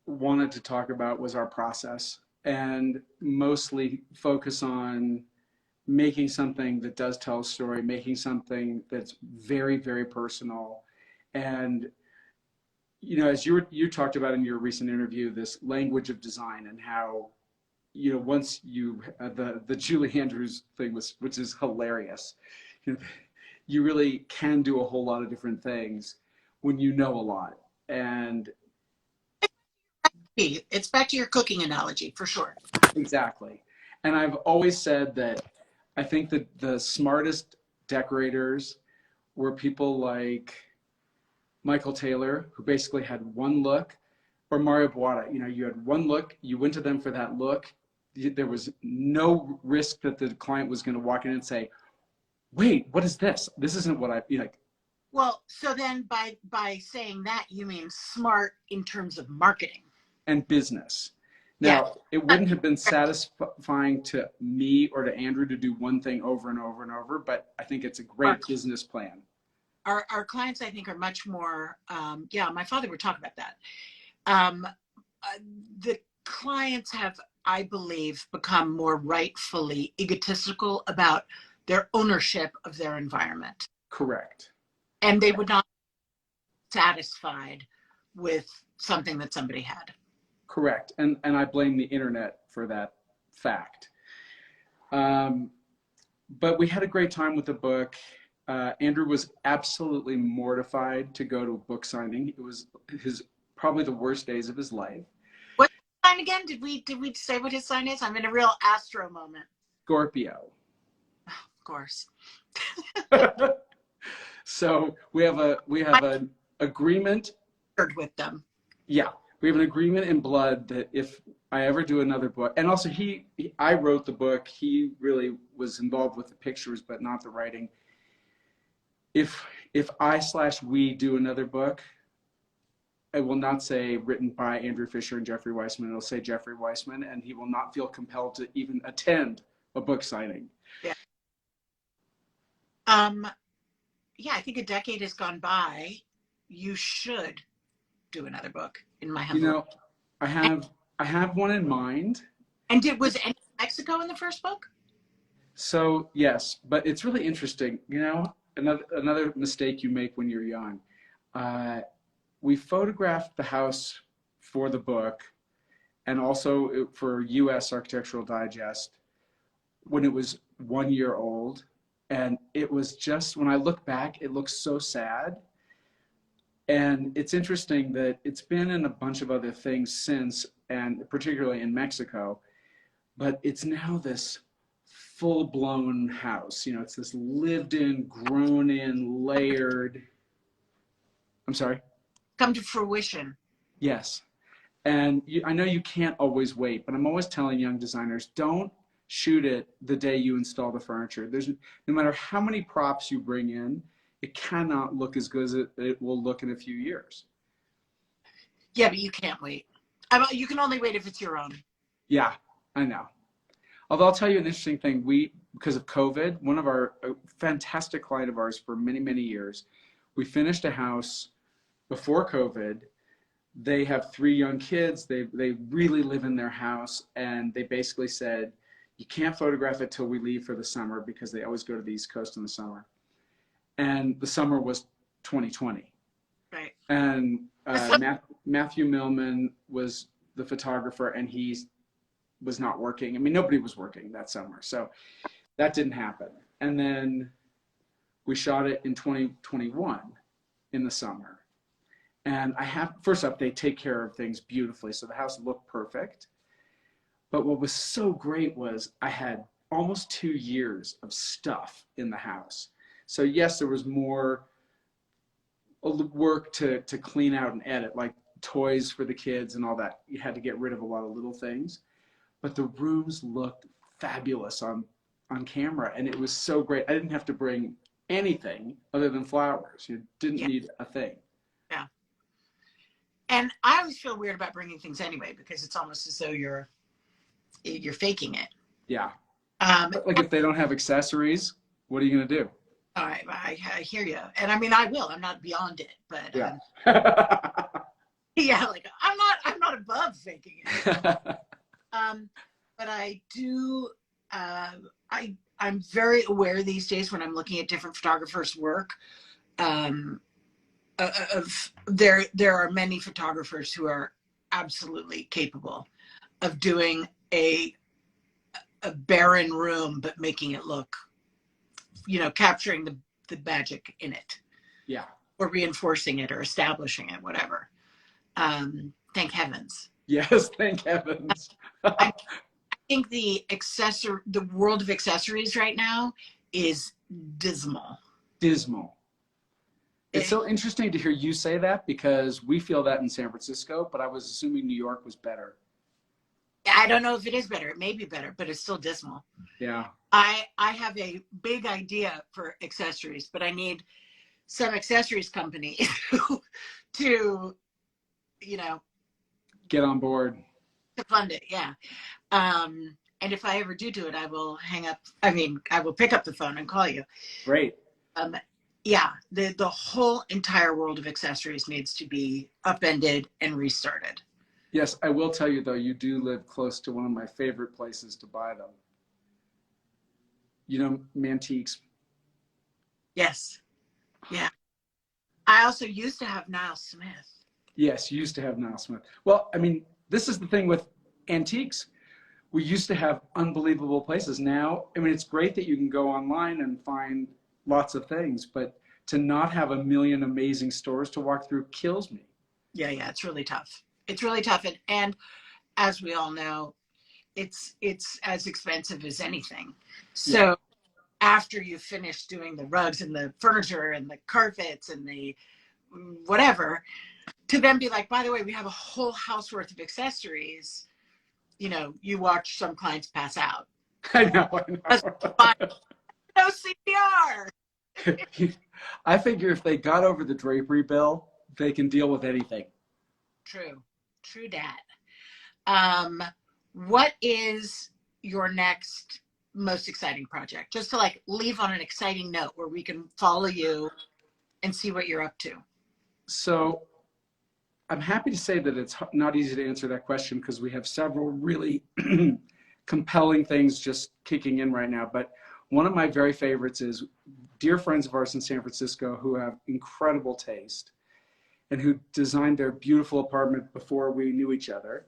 wanted to talk about was our process. and mostly focus on making something that does tell a story, making something that's very, very personal. And, you know, as you talked about in your recent interview, this language of design and how, you know, once you, the Julie Andrews thing was, which is hilarious, you know, you really can do a whole lot of different things when you know a lot. And it's back to your cooking analogy for sure. exactly. And I've always said that I think that the smartest decorators were people like Michael Taylor, who basically had one look, or Mario Boada. You know, you had one look, you went to them for that look. There was no risk that the client was going to walk in and say, wait, what is this? This isn't what I, you know. Well, so then by saying that, you mean smart in terms of marketing. And business. Now, it wouldn't have been satisfying to me or to Andrew to do one thing over and over and over, but I think it's a great business plan. Our clients, I think, are much more, yeah, my father would talk about that. The clients have, I believe, become more rightfully egotistical about their ownership of their environment. Correct. And they would not be satisfied with something that somebody had. Correct. And I blame the internet for that fact. But we had a great time with the book. Andrew was absolutely mortified to go to a book signing. It was probably the worst days of his life. What's his sign again? Did we say what his sign is? I'm in a real Astro moment. Scorpio. Oh, of course. So we have an agreement With them. Yeah, we have an agreement in blood that if I ever do another book, and also I wrote the book. He really was involved with the pictures, but not the writing. If I/we do another book, I will not say written by Andrew Fisher and Jeffry Weisman. It'll say Jeffry Weisman, and he will not feel compelled to even attend a book signing. Yeah. Yeah, I think a decade has gone by. You should do another book, in my humble. You know, I have one in mind. And was any Mexico in the first book? So yes, but it's really interesting. You know, another mistake you make when you're young. We photographed the house for the book, and also for U.S. Architectural Digest when it was 1 year old, and it was just, when I look back, it looks so sad. And it's interesting that it's been in a bunch of other things since, and particularly in Mexico, but it's now this full-blown house. You know, it's this lived-in, grown-in, layered. I'm sorry? Come to fruition. Yes. And I know you can't always wait, but I'm always telling young designers, don't shoot it the day you install the furniture. No matter how many props you bring in, it cannot look as good as it will look in a few years. Yeah, but you can't wait. You can only wait if it's your own. Yeah, I know. Although I'll tell you an interesting thing. Because of COVID, a fantastic client of ours for many, many years, we finished a house before COVID. They have 3 young kids. They really live in their house. And they basically said, you can't photograph it till we leave for the summer, because they always go to the East Coast in the summer. And the summer was 2020. Right. And Matthew Millman was the photographer, and he was not working. I mean, nobody was working that summer. So that didn't happen. And then we shot it in 2021 in the summer. And first up, they take care of things beautifully. So the house looked perfect. But what was so great was I had almost 2 years of stuff in the house. So yes, there was more work to clean out and edit, like toys for the kids and all that. You had to get rid of a lot of little things. But the rooms looked fabulous on camera, and it was so great. I didn't have to bring anything other than flowers. You didn't need a thing. Yeah. And I always feel weird about bringing things anyway, because it's almost as though you're faking it. Yeah. Like if they don't have accessories, what are you going to do? All right, I hear you. And I mean, I will. I'm not beyond it, but yeah. Yeah, like I'm not above faking it. But I do, I'm very aware these days when I'm looking at different photographers' work, um, of there are many photographers who are absolutely capable of doing a barren room, but making it look, capturing the magic in it. Yeah. Or reinforcing it or establishing it, whatever. Thank heavens. Yes, thank heavens. I think the world of accessories right now is dismal. Dismal. It's so interesting to hear you say that because we feel that in San Francisco, but I was assuming New York was better. I don't know if it is better. It may be better, but it's still dismal. Yeah. I have a big idea for accessories, but I need some accessories company to get on board. To fund it, yeah. And if I ever do it, I will I will pick up the phone and call you. Great. Yeah, the whole entire world of accessories needs to be upended and restarted. Yes, I will tell you though, you do live close to one of my favorite places to buy them. Mantiques. Yes. Yeah. I also used to have Niall Smith. Yes, you used to have Niall Smith. Well, this is the thing with antiques. We used to have unbelievable places. Now, it's great that you can go online and find lots of things, but to not have a million amazing stores to walk through kills me. Yeah, it's really tough. It's really tough. And as we all know, it's as expensive as anything. So yeah. After you finish doing the rugs and the furniture and the carpets and the whatever, to then be like, by the way, we have a whole house worth of accessories. You watch some clients pass out. I know. No CPR. I figure if they got over the drapery bill, they can deal with anything. True dat. What is your next most exciting project? Just to leave on an exciting note where we can follow you and see what you're up to. So I'm happy to say that it's not easy to answer that question because we have several really compelling things just kicking in right now. But one of my very favorites is dear friends of ours in San Francisco who have incredible taste and who designed their beautiful apartment before we knew each other,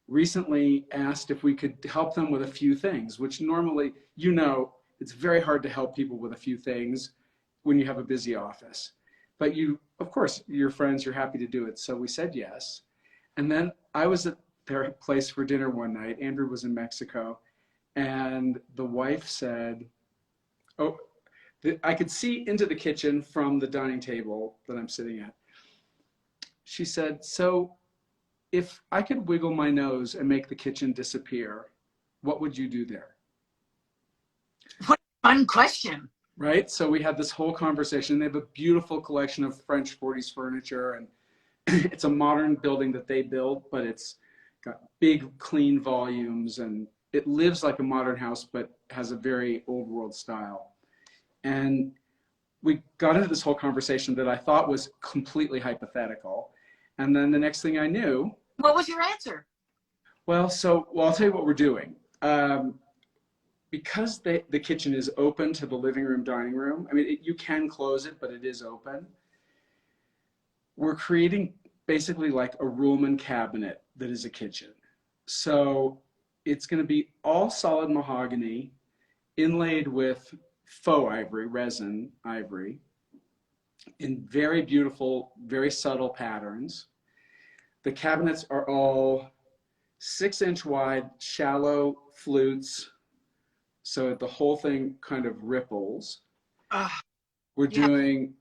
recently asked if we could help them with a few things, which normally, it's very hard to help people with a few things when you have a busy office. But of course, your friends, you're happy to do it. So we said yes. And then I was at their place for dinner one night. Andrew was in Mexico. And the wife said, I could see into the kitchen from the dining table that I'm sitting at. She said, so if I could wiggle my nose and make the kitchen disappear, what would you do there? What a fun question. Right? So we had this whole conversation. They have a beautiful collection of French 40s furniture, and it's a modern building that they built, but it's got big, clean volumes, and it lives like a modern house, but has a very old world style. And we got into this whole conversation that I thought was completely hypothetical. And then the next thing I knew... What was your answer? Well, I'll tell you what we're doing. Because the kitchen is open to the living room, dining room, you can close it, but it is open. We're creating basically like a room and cabinet that is a kitchen. So it's going to be all solid mahogany, inlaid with faux ivory, resin ivory, in very beautiful, very subtle patterns. The cabinets are all 6-inch wide, shallow flutes, so the whole thing kind of ripples. We're doing...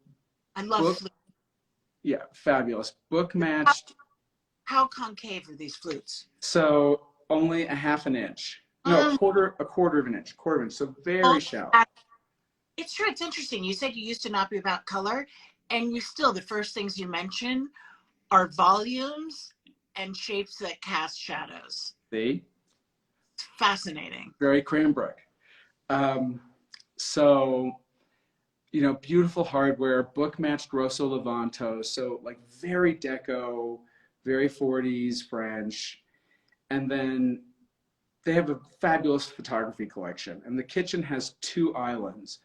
I love flutes. Yeah, fabulous. Book matched. How concave are these flutes? So only a half an inch. No, a quarter of an inch. So very shallow. It's true. It's interesting. You said you used to not be about color, and the first things you mention are volumes and shapes that cast shadows. See? It's fascinating. Very Cranbrook. Beautiful hardware, book matched Rosso Levanto. So like very deco, very 40s French. And then they have a fabulous photography collection. And the kitchen has 2 islands,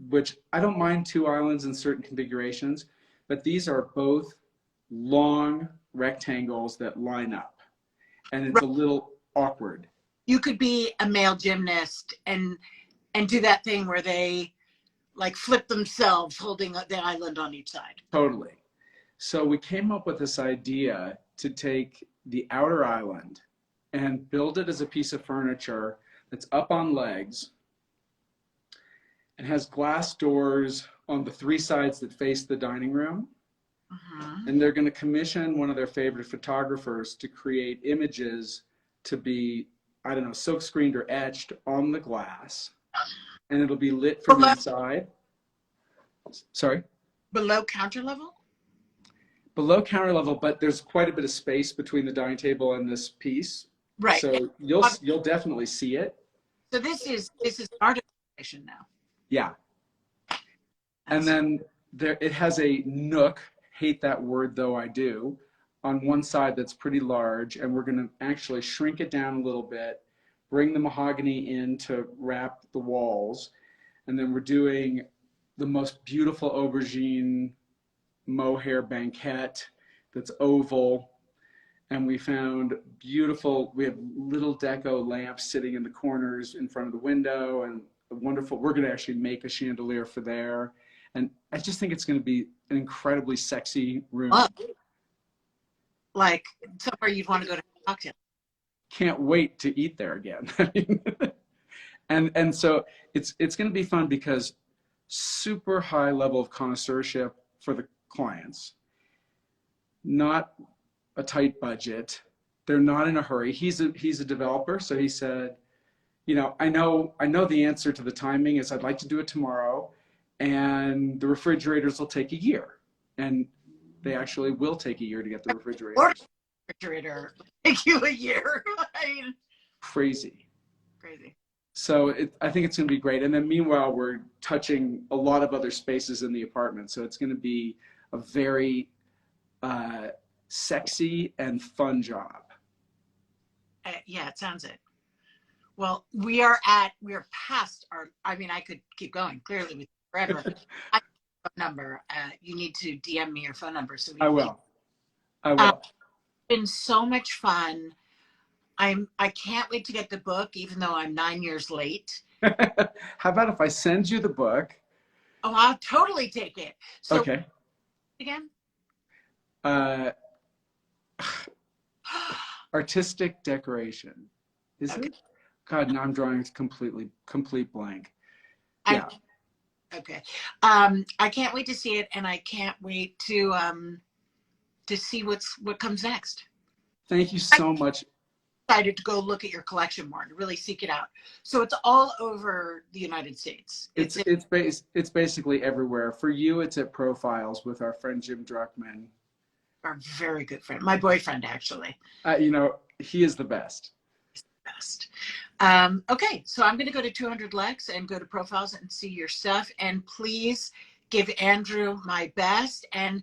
which I don't mind 2 islands in certain configurations, but these are both long rectangles that line up. And it's a little awkward. You could be a male gymnast and do that thing where they like flip themselves holding the island on each side. Totally. So we came up with this idea to take the outer island and build it as a piece of furniture that's up on legs and has glass doors on the 3 sides that face the dining room. And they're going to commission one of their favorite photographers to create images to be, I don't know, silk screened or etched on the glass. And it'll be lit from inside. Sorry? Below counter level? Below counter level, but there's quite a bit of space between the dining table and this piece. Right. So you'll definitely see it. So this is art installation now. Yeah. And then it has a nook, hate that word though I do, on one side that's pretty large, and we're going to actually shrink it down a little bit, bring the mahogany in to wrap the walls, and then we're doing the most beautiful aubergine mohair banquette that's oval. And we found we have little deco lamps sitting in the corners in front of the window, and we're going to actually make a chandelier for there. And I just think it's going to be an incredibly sexy room. Like somewhere you'd want to go to a cocktail. Can't wait to eat there again. and so it's going to be fun because super high level of connoisseurship for the clients. Not a tight budget. They're not in a hurry. He's a developer, so he said, you know, I know the answer to the timing is I'd like to do it tomorrow, and the refrigerators will take a year. And they actually will take a year to get the refrigerators. Or refrigerator will take you a year. I mean, crazy. So I think it's going to be great. And then meanwhile, we're touching a lot of other spaces in the apartment. So it's going to be a very sexy and fun job. Yeah, it sounds it. Well, we're past our, I mean, I could keep going clearly with forever. I have a phone number. You need to DM me your phone number. So I will. It's been so much fun. I can't wait to get the book, even though I'm 9 years late. How about if I send you the book? Oh, I'll totally take it. So, okay. Again? Artistic decoration. Is it? God, now I'm drawing a complete blank. Yeah. Okay. I can't wait to see it, and I can't wait to see what comes next. Thank you so much. Excited to go look at your collection more and really seek it out. So it's all over the United States. It's basically everywhere. For you, it's at Profiles with our friend Jim Druckman. Our very good friend, my boyfriend actually. You know, he is the best. He's the best. Okay, so I'm going to go to 200 Lex and go to Profiles and see your stuff. And please give Andrew my best and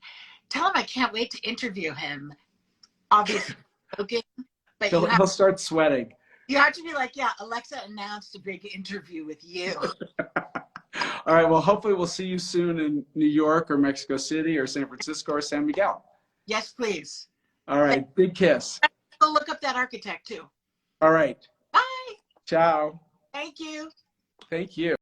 tell him I can't wait to interview him. Obviously, joking, but he'll start sweating. You have to be like, yeah, Alexa announced a big interview with you. All right, well, hopefully we'll see you soon in New York or Mexico City or San Francisco or San Miguel. Yes, please. All right, big kiss. Go look up that architect too. All right. Bye. Ciao. Thank you. Thank you.